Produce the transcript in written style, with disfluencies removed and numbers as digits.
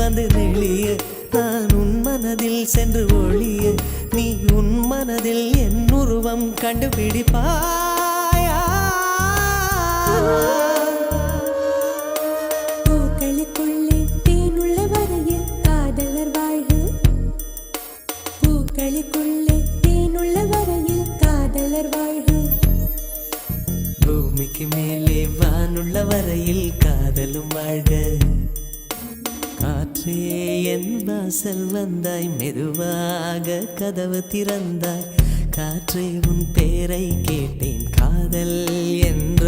வந்து நெளிய நான் உன் மனதில் சென்று ஒளிய நீ உன் மனதில் என் உருவம் கண்டுபிடிப்பாயா பூக்களுக்குள்ளே தேனுள்ள வரையில் காதலர் வாழ்க பூக்களுக்குள்ளே தேனுள்ள வரையில் காதலர் வாழ்க பூமிக்கு மேலே வானுள்ள வரையில் காதலும் வாழ்க காற்றே என் வாசல் வந்தாய் மெதுவாக கதவு திறந்தாய் காற்றே உன் பேரை கேட்டேன் காதல் என்ற